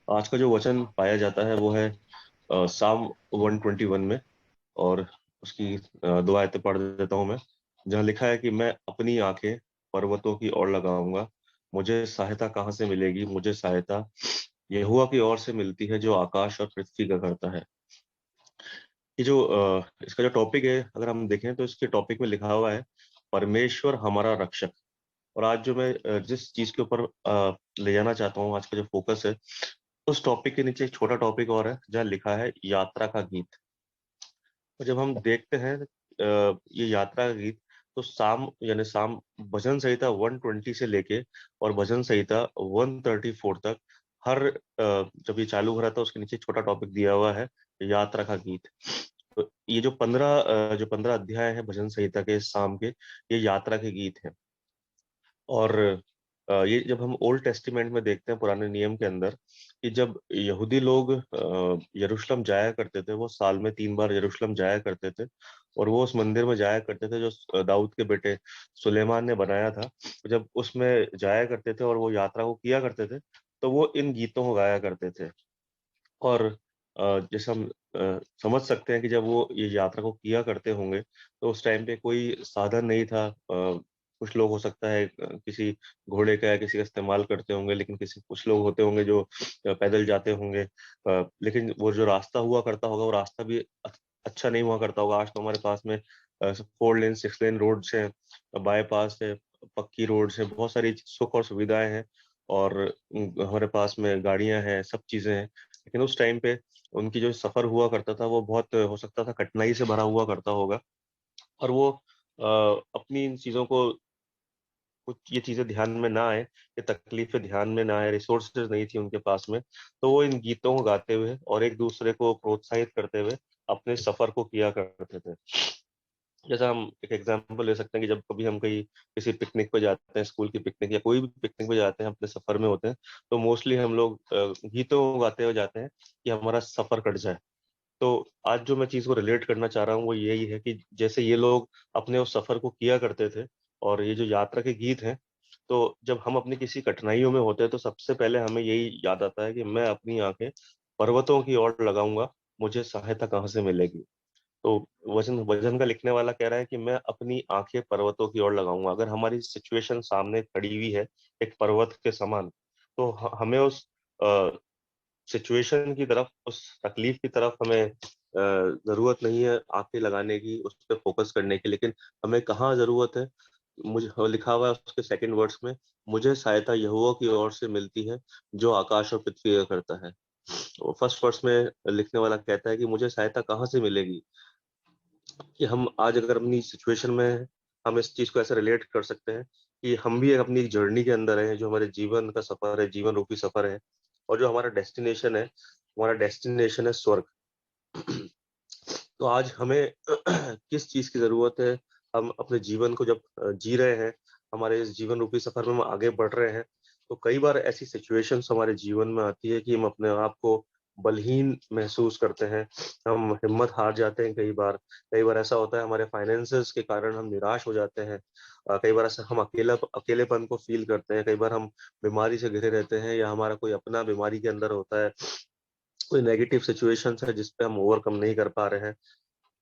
आज का जो वचन पाया जाता है वो है साम 121 में। और उसकी दो आयतें पढ़ देता हूँ मैं। जहाँ लिखा है कि मैं अपनी आंखें पर्वतों की ओर लगाऊंगा, मुझे सहायता कहाँ से मिलेगी? मुझे सहायता यहोवा की ओर से मिलती है, जो आकाश और पृथ्वी का करता है। ये जो इसका जो टॉपिक है, अगर हम देखें तो इसके टॉपिक में लिखा हुआ है परमेश्वर हमारा रक्षक। और आज जो मैं जिस चीज के ऊपर ले जाना चाहता हूँ, आज का जो फोकस है, उस टॉपिक के नीचे एक छोटा टॉपिक और है जहाँ लिखा है यात्रा का गीत। और जब हम देखते हैं ये यात्रा का गीत, तो साम यानी साम भजन संहिता 120 से लेके और भजन संहिता 134 तक, हर जब ये चालू हो रहा था उसके नीचे छोटा टॉपिक दिया हुआ है यात्रा का गीत। तो ये जो पंद्रह अध्याय है भजन संहिता के साम के, ये यात्रा के गीत हैं। और ये जब हम ओल्ड टेस्टिमेंट में देखते हैं, पुराने नियम के अंदर, कि जब यहूदी लोग यरूशलेम जाया करते थे, वो साल में 3 बार यरूशलेम जाया करते थे। और वो उस मंदिर में जाया करते थे जो दाऊद के बेटे सुलेमान ने बनाया था। जब उसमें जाया करते थे और वो यात्रा को किया करते थे, तो वो इन गीतों को गाया करते थे। और जैसे हम समझ सकते हैं कि जब वो ये यात्रा को किया करते होंगे, तो उस टाइम पे कोई साधन नहीं था। कुछ लोग हो सकता है किसी घोड़े का या किसी का इस्तेमाल करते होंगे, लेकिन किसी कुछ लोग होते होंगे जो पैदल जाते होंगे। लेकिन वो जो रास्ता हुआ करता होगा, वो रास्ता भी अच्छा नहीं हुआ करता होगा। आज तो हमारे पास में 4 लेन 6 लेन रोड्स हैं, बाईपास है, पक्की रोड्स हैं, बहुत सारी सुख और सुविधाएं हैं। और हमारे पास में गाड़ियां हैं, सब चीजें हैं। लेकिन उस टाइम पे उनकी जो सफर हुआ करता था, वो बहुत हो सकता था कठिनाई से भरा हुआ करता होगा। और वो अपनी इन चीजों को, कुछ ये चीजें ध्यान में ना आए, ये तकलीफें ध्यान में ना आए, रिसोर्सेज नहीं थी उनके पास में, तो वो इन गीतों को गाते हुए और एक दूसरे को प्रोत्साहित करते हुए अपने सफर को किया करते थे। जैसा हम एक एग्जांपल ले सकते हैं कि जब कभी हम कहीं किसी पिकनिक पे जाते हैं, स्कूल की पिकनिक या कोई भी पिकनिक पे जाते हैं, अपने सफर में होते हैं, तो मोस्टली हम लोग गीतों को गाते हुए जाते हैं कि हमारा सफर कट जाए। तो आज जो मैं चीज को रिलेट करना चाह रहा हूँ वो यही है कि जैसे ये लोग अपने उस सफर को किया करते थे, और ये जो यात्रा के गीत हैं, तो जब हम अपनी किसी कठिनाइयों में होते हैं, तो सबसे पहले हमें यही याद आता है कि मैं अपनी आंखें पर्वतों की ओर लगाऊंगा, मुझे सहायता कहाँ से मिलेगी? तो वजन वजन का लिखने वाला कह रहा है कि मैं अपनी आंखें पर्वतों की ओर लगाऊंगा। अगर हमारी सिचुएशन सामने खड़ी हुई है एक पर्वत के समान, तो हमें उस सिचुएशन की तरफ, उस तकलीफ की तरफ हमें जरूरत नहीं है आंखें लगाने की, उस पर फोकस करने की। लेकिन हमें कहाँ जरूरत है? मुझे लिखा हुआ है उसके सेकंड वर्ड्स में, मुझे सहायता यहोवा की ओर से मिलती है, जो आकाश और पृथ्वी का करता है। फर्स्ट वर्ड्स में लिखने वाला कहता है कि मुझे सहायता कहाँ से मिलेगी? कि हम आज अगर अपनी सिचुएशन में हैं, हम इस चीज को ऐसे रिलेट कर सकते हैं कि हम भी अपनी एक जर्नी के अंदर हैं, जो हमारे जीवन का सफर है, जीवन रूपी सफर है। और जो हमारा डेस्टिनेशन है स्वर्ग। तो आज हमें किस चीज की जरूरत है? हम अपने जीवन को जब जी रहे हैं, हमारे इस जीवन रूपी सफर में हम आगे बढ़ रहे हैं, तो कई बार ऐसी सिचुएशंस हमारे जीवन में आती है कि हम अपने आप को बलहीन महसूस करते हैं। हम हिम्मत हार जाते हैं कई बार ऐसा होता है, हमारे फाइनेंसेस के कारण हम निराश हो जाते हैं। कई बार ऐसा हम अकेलेपन को फील करते हैं। कई बार हम बीमारी से घिरे रहते हैं, या हमारा कोई अपना बीमारी के अंदर होता है, कोई नेगेटिव सिचुएशन है जिस पे हम ओवरकम नहीं कर पा रहे हैं।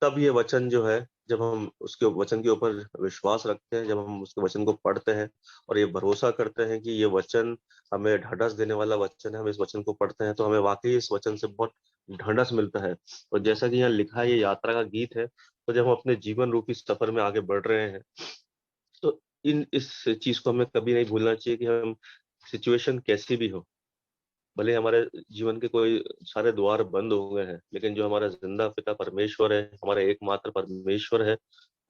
तब ये वचन जो है, जब हम उसके वचन के ऊपर विश्वास रखते हैं, जब हम उसके वचन को पढ़ते हैं और ये भरोसा करते हैं कि ये वचन हमें ढाढ़स देने वाला वचन है, हम इस वचन को पढ़ते हैं, तो हमें वाकई इस वचन से बहुत ढाढ़स मिलता है। और जैसा कि यहाँ लिखा है, ये यात्रा का गीत है। तो जब हम अपने जीवन रूपी सफर में आगे बढ़ रहे हैं, तो इस चीज को हमें कभी नहीं भूलना चाहिए कि हम, सिचुएशन कैसी भी हो, भले हमारे जीवन के कोई सारे द्वार बंद हो गए हैं, लेकिन जो हमारा जिंदा पिता परमेश्वर है, हमारा एकमात्र परमेश्वर है,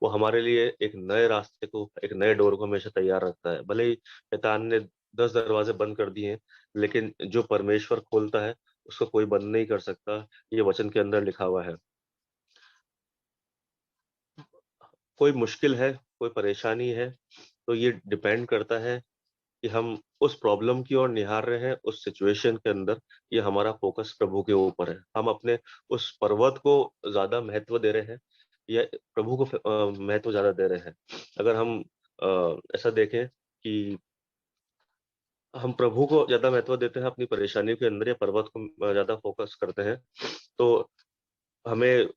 वो हमारे लिए एक नए रास्ते को, एक नए डोर को हमेशा तैयार रखता है। भले ही शैतान ने 10 दरवाजे बंद कर दिए हैं, लेकिन जो परमेश्वर खोलता है उसको कोई बंद नहीं कर सकता। ये वचन के अंदर लिखा हुआ है। कोई मुश्किल है, कोई परेशानी है, तो ये डिपेंड करता है कि हम उस प्रॉब्लम की ओर निहार रहे हैं, उस सिचुएशन के अंदर। ये हमारा फोकस प्रभु के ऊपर है। हम अपने उस पर्वत को ज्यादा महत्व दे रहे हैं, या प्रभु को महत्व ज्यादा दे रहे हैं? अगर हम ऐसा देखें कि हम प्रभु को ज्यादा महत्व देते हैं अपनी परेशानियों के अंदर, या पर्वत को ज्यादा फोकस करते हैं, तो हमें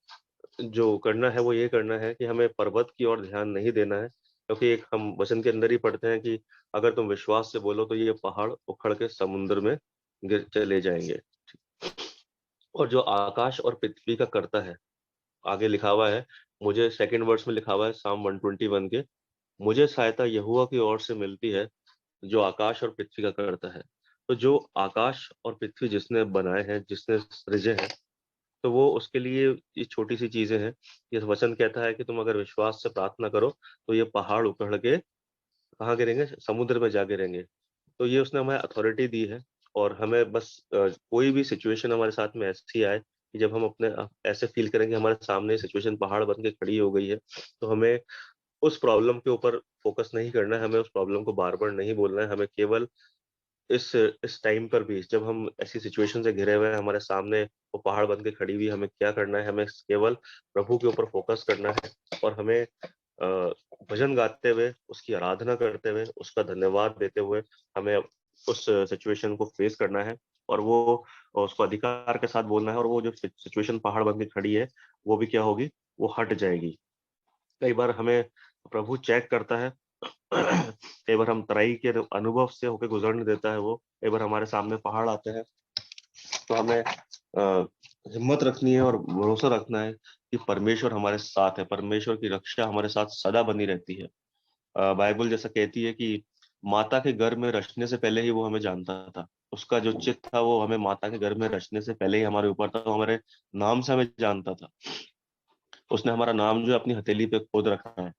जो करना है वो ये करना है कि हमें पर्वत की ओर ध्यान नहीं देना है, क्योंकि एक हम वचन के अंदर ही पढ़ते हैं कि अगर तुम विश्वास से बोलो तो ये पहाड़ उखड़ के समुद्र में गिर चले जाएंगे। और जो आकाश और पृथ्वी का करता है, आगे लिखा हुआ है, मुझे सेकंड वर्स में लिखा हुआ है साम 121 के, मुझे सहायता यहोवा की ओर से मिलती है जो आकाश और पृथ्वी का करता है। तो जो आकाश और पृथ्वी जिसने बनाए हैं, जिसने सृजे हैं, तो वो उसके लिए ये छोटी सी चीजें हैं। ये वचन कहता है कि तुम अगर विश्वास से प्रार्थना करो तो ये पहाड़ उखड़ के कहाँ गिरेंगे? समुद्र में जा गिरेंगे। तो ये उसने हमें अथॉरिटी दी है। और हमें बस कोई भी सिचुएशन हमारे साथ में ऐसी आए कि जब हम अपने ऐसे फील करें कि हमारे सामने सिचुएशन पहाड़ बन के खड़ी हो गई है, तो हमें उस प्रॉब्लम के ऊपर फोकस नहीं करना है, हमें उस प्रॉब्लम को बार बार नहीं बोलना है। हमें केवल इस टाइम पर भी, जब हम ऐसी सिचुएशन से घिरे हुए हैं, हमारे सामने वो पहाड़ बन के खड़ी हुई, हमें क्या करना है? हमें केवल प्रभु के ऊपर फोकस करना है, और हमें अ, भजन गाते हुए, उसकी आराधना करते हुए, उसका धन्यवाद देते हुए हमें उस सिचुएशन को फेस करना है। और वो उसको अधिकार के साथ बोलना है, और वो जो सिचुएशन पहाड़ बन के खड़ी है, वो भी क्या होगी? वो हट जाएगी। कई बार हमें प्रभु चेक करता है। कई बार हम तराई के अनुभव से होकर गुजरने देता है वो। कई बार हमारे सामने पहाड़ आते हैं, तो हमें हिम्मत रखनी है और भरोसा रखना है कि परमेश्वर हमारे साथ है, परमेश्वर की रक्षा हमारे साथ सदा बनी रहती है। बाइबल जैसा कहती है कि माता के गर्भ में रचने से पहले ही वो हमें जानता था। उसका जो चित्त था वो हमें माता के गर्भ में रचने से पहले ही हमारे ऊपर था, वो हमारे नाम से हमें जानता था। उसने हमारा नाम जो है अपनी हथेली पे खोद रखा है,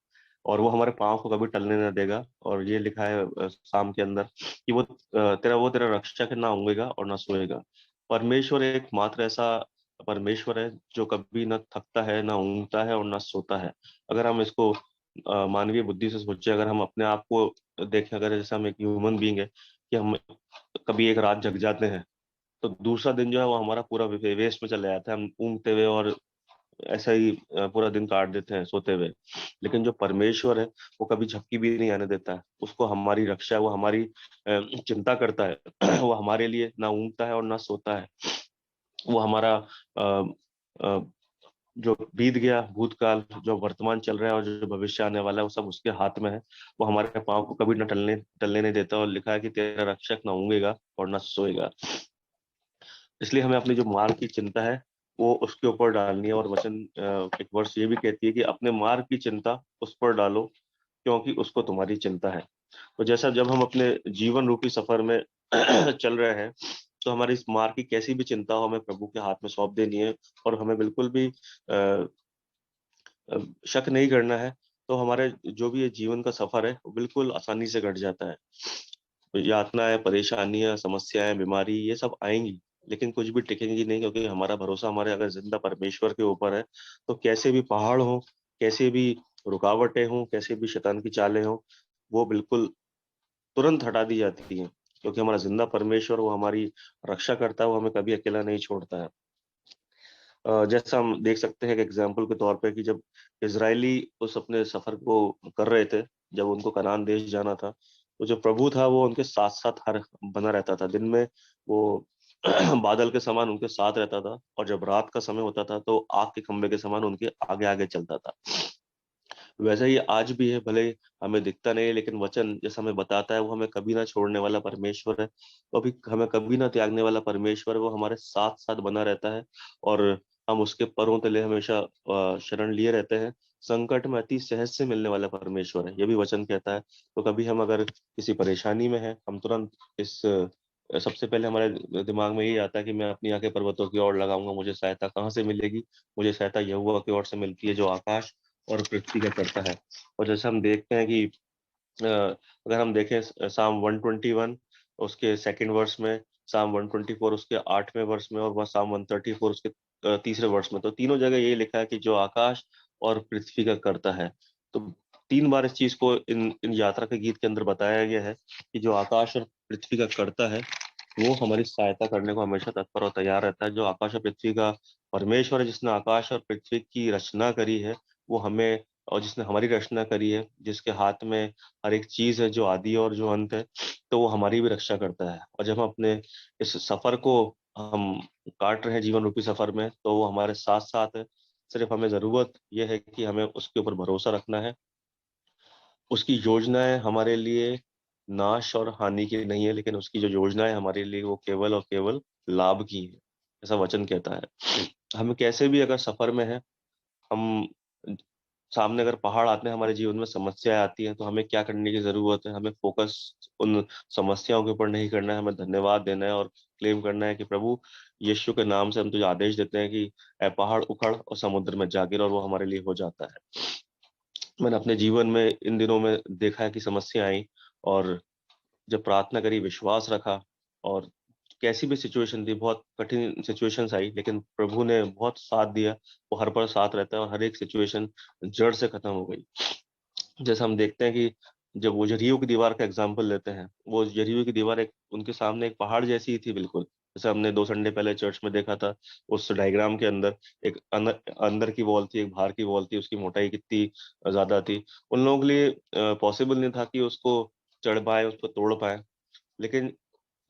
और वो हमारे पाँव को कभी टलने न देगा। और ये लिखा है साम के अंदर कि वो तेरा रक्षक है, ना ऊँघेगा और ना सोएगा। परमेश्वर एकमात्र ऐसा परमेश्वर है जो कभी ना थकता है, ना ऊँघता है और ना सोता है। अगर हम इसको मानवीय बुद्धि से सोचे, अगर हम अपने आप को देखें, अगर जैसे हम एक ह्यूमन बीइंग है कि हम कभी एक रात जग जाते हैं, तो दूसरा दिन जो है वो हमारा पूरा वेस्ट में चला जाता है, हम ऊँघते हुए और ऐसा ही पूरा दिन काट देते हैं सोते हुए। लेकिन जो परमेश्वर है वो कभी झपकी भी नहीं आने देता है, उसको हमारी रक्षा, वो हमारी चिंता करता है। वो हमारे लिए ना ऊँघता है और ना सोता है। वो हमारा अ, अ, जो बीत गया भूतकाल, जो वर्तमान चल रहा है और जो भविष्य आने वाला है, वो सब उसके हाथ में है। वो हमारे पाँव को कभी ना टलने टलने नहीं देता, और लिखा है कि तेरा रक्षक ना ऊँघेगा और ना सोएगा। इसलिए हमें अपनी जो मार्ग की चिंता है वो उसके ऊपर डालनी है। और वचन एक वर्ष ये भी कहती है कि अपने मार्ग की चिंता उस पर डालो, क्योंकि उसको तुम्हारी चिंता है। तो जैसा जब हम अपने जीवन रूपी सफर में चल रहे हैं, तो हमारी इस मार्ग की कैसी भी चिंता हो, हमें प्रभु के हाथ में सौंप देनी है। और हमें बिल्कुल भी शक नहीं करना है। तो हमारे जो भी ये जीवन का सफर है वो बिल्कुल आसानी से कट जाता है। यातनाएं, परेशानियां, समस्याएं, बीमारी, ये सब आएंगी, लेकिन कुछ भी टिकेंगी नहीं, क्योंकि हमारा भरोसा हमारे अगर जिंदा परमेश्वर के ऊपर है। तो कैसे भी पहाड़ हो, कैसे भी रुकावटें हों, कैसे भी शैतान की चालें हों, वो बिल्कुल तुरंत हटा दी जाती हैं, क्योंकि हमारा जिंदा परमेश्वर वो हमारी रक्षा करता है, वो हमें कभी अकेला नहीं छोड़ता है। जैसा हम देख सकते हैं एक एग्जाम्पल के तौर पे कि जब इजरायली उस अपने सफर को कर रहे थे, जब उनको कनान देश जाना था, तो जो प्रभु था वो उनके साथ साथ हर बना रहता था। दिन में वो बादल के समान उनके साथ रहता था, और जब रात का समय होता था तो आग के खंभे के समान उनके आगे आगे चलता था। वैसा ही आज भी है, भले हमें दिखता नहीं है, लेकिन वचन जैसा हमें बताता है वो हमें कभी ना छोड़ने वाला परमेश्वर है, वो भी हमें कभी ना त्यागने वाला परमेश्वर है। वो हमारे साथ साथ बना रहता है, और हम उसके परों तले हमेशा शरण लिए रहते हैं। संकट में अति सहज से मिलने वाला परमेश्वर है, ये भी वचन कहता है। तो कभी हम अगर किसी परेशानी में है, हम तुरंत सबसे पहले हमारे दिमाग में यही आता है कि मैं अपनी आंखें पर्वतों की ओर लगाऊंगा, मुझे सहायता कहाँ से मिलेगी? मुझे सहायता यहोवा की ओर से मिलती है जो आकाश और पृथ्वी का करता है। और जैसे हम देखते हैं कि अगर हम देखें साम 121 उसके सेकंड वर्स में, साम 124 उसके 8वें वर्स में, और वह साम 134 उसके तीसरे वर्स में, तो तीनों जगह यही लिखा है कि जो आकाश और पृथ्वी का करता है। तो 3 बार इस चीज को इन यात्रा के गीत के अंदर बताया गया है कि जो आकाश और पृथ्वी का करता है वो हमारी सहायता करने को हमेशा तत्पर और तैयार रहता है। जो आकाश और पृथ्वी का परमेश्वर है, जिसने आकाश और पृथ्वी की रचना करी है, वो हमें और जिसने हमारी रचना करी है, जिसके हाथ में हर एक चीज है, जो आदि और जो अंत है, तो वो हमारी भी रक्षा करता है। और जब हम अपने इस सफर को हम काट रहे हैं, जीवन रूपी सफर में, तो वो हमारे साथ साथ है। सिर्फ हमें जरूरत यह है कि हमें उसके ऊपर भरोसा रखना है। उसकी योजनाएं हमारे लिए नाश और हानि की नहीं है, लेकिन उसकी जो योजनाएं हमारे लिए वो केवल और केवल लाभ की है, ऐसा वचन कहता है। हम कैसे भी अगर सफर में है, हम सामने अगर पहाड़ आते हैं, हमारे जीवन में समस्याएं आती हैं, तो हमें क्या करने की जरूरत है? हमें फोकस उन समस्याओं के ऊपर नहीं करना है, हमें धन्यवाद देना है और क्लेम करना है कि प्रभु यीशु के नाम से हम तुझे आदेश देते हैं कि ए पहाड़ उखड़ और समुद्र में जा गिर, और वो हमारे लिए हो जाता है। मैंने अपने जीवन में इन दिनों में देखा है कि समस्या आई, और जब प्रार्थना करी, विश्वास रखा, और कैसी भी सिचुएशन थी, बहुत कठिन सिचुएशंस आई, लेकिन प्रभु ने बहुत साथ दिया। वो हर पल साथ रहता है और हर एक सिचुएशन जड़ से खत्म हो गई। जैसे हम देखते हैं कि जब वो यरीहो की दीवार का एग्जाम्पल लेते हैं, वो यरीहो की दीवार एक उनके सामने एक पहाड़ जैसी ही थी बिल्कुल, जैसे हमने 2 संडे पहले चर्च में देखा था। उस डायग्राम के अंदर एक अंदर की वॉल थी, एक बाहर की वॉल थी, उसकी मोटाई कितनी ज्यादा थी। उन लोगों के लिए पॉसिबल नहीं था कि उसको चढ़ पाए, उसको तोड़ पाए। लेकिन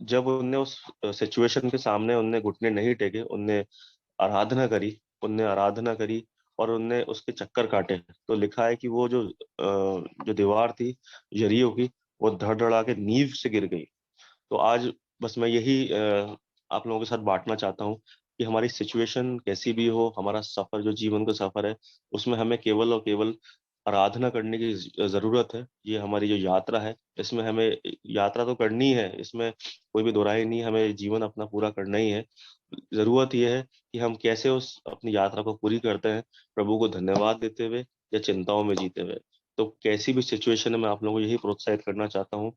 जब उनने उस सिचुएशन के सामने उनने घुटने नहीं टेके, उनने आराधना करी, उनने आराधना करी और उनने उसके चक्कर काटे, तो लिखा है कि वो जो दीवार थी यरीहो की, वो धड़ के नींव से गिर गई। तो आज बस मैं यही आप लोगों के साथ बांटना चाहता हूँ कि हमारी सिचुएशन कैसी भी हो, हमारा सफर जो जीवन का सफर है, उसमें हमें केवल और केवल आराधना करने की जरूरत है। ये हमारी जो यात्रा है, इसमें हमें यात्रा तो करनी है, इसमें कोई भी दोराई नहीं, हमें जीवन अपना पूरा करना ही है। जरूरत यह है कि हम कैसे उस अपनी यात्रा को पूरी करते हैं, प्रभु को धन्यवाद देते हुए या चिंताओं में जीते हुए। तो कैसी भी सिचुएशन है, मैं आप लोगों को यही प्रोत्साहित करना चाहता हूँ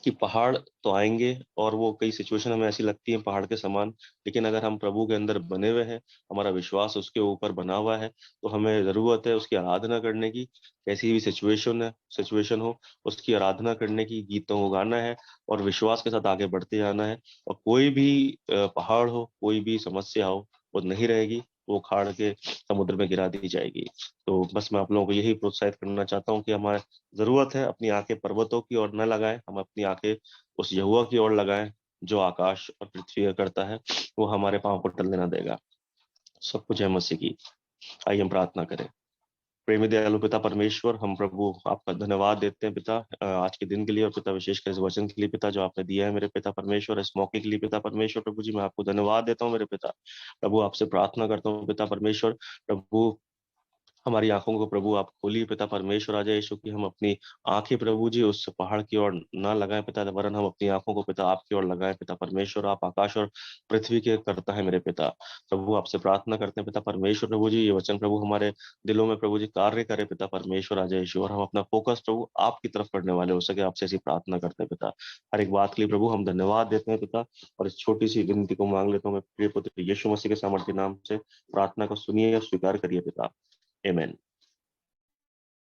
कि पहाड़ तो आएंगे, और वो कई सिचुएशन हमें ऐसी लगती है पहाड़ के समान, लेकिन अगर हम प्रभु के अंदर बने हुए हैं, हमारा विश्वास उसके ऊपर बना हुआ है, तो हमें जरूरत है उसकी आराधना करने की। कैसी भी सिचुएशन हो, उसकी आराधना करने की, गीतों को गाना है और विश्वास के साथ आगे बढ़ते जाना है। और कोई भी पहाड़ हो, कोई भी समस्या हो, वो नहीं रहेगी, वो उखाड़ के समुद्र में गिरा दी जाएगी। तो बस मैं आप लोगों को यही प्रोत्साहित करना चाहता हूँ कि हमारे जरूरत है अपनी आंखें पर्वतों की ओर न लगाएं, हम अपनी आंखें उस यहोवा की ओर लगाएं, जो आकाश और पृथ्वी का करता है। वो हमारे पांव को टलने ना देगा। सब कुछ है मसीह की। आइए हम प्रार्थना करें। प्रेमी दयालु पिता परमेश्वर, हम प्रभु आपका धन्यवाद देते हैं पिता, आज के दिन के लिए, और पिता विशेषकर इस वचन के लिए पिता जो आपने दिया है मेरे पिता परमेश्वर, इस मौके के लिए पिता परमेश्वर। प्रभु जी मैं आपको धन्यवाद देता हूँ मेरे पिता। प्रभु आपसे प्रार्थना करता हूँ पिता परमेश्वर, प्रभु हमारी आंखों को प्रभु आप खोलिए पिता परमेश्वर, आ जाए यीशु की हम अपनी आंखें प्रभु जी उस पहाड़ की ओर ना लगाएं पिता, वरन हम अपनी आंखों को पिता आपकी ओर लगाएं पिता परमेश्वर। आप आकाश और पृथ्वी के करता है मेरे पिता। प्रभु आपसे प्रार्थना करते हैं पिता परमेश्वर, प्रभु जी ये वचन प्रभु हमारे दिलों में प्रभु जी कार्य करे पिता परमेश्वर, आ जाए यीशु, और हम अपना फोकस प्रभु आपकी तरफ करने वाले हो सके, आपसे ऐसी प्रार्थना करते हैं पिता। हर एक बात के लिए प्रभु हम धन्यवाद देते हैं पिता, और इस छोटी सी विनती को मांग लेता हूँ मैं प्रिय पुत्र यीशु मसीह के सामर्थ्य नाम से। प्रार्थना को सुनिए और स्वीकार करिए पिता। आमेन।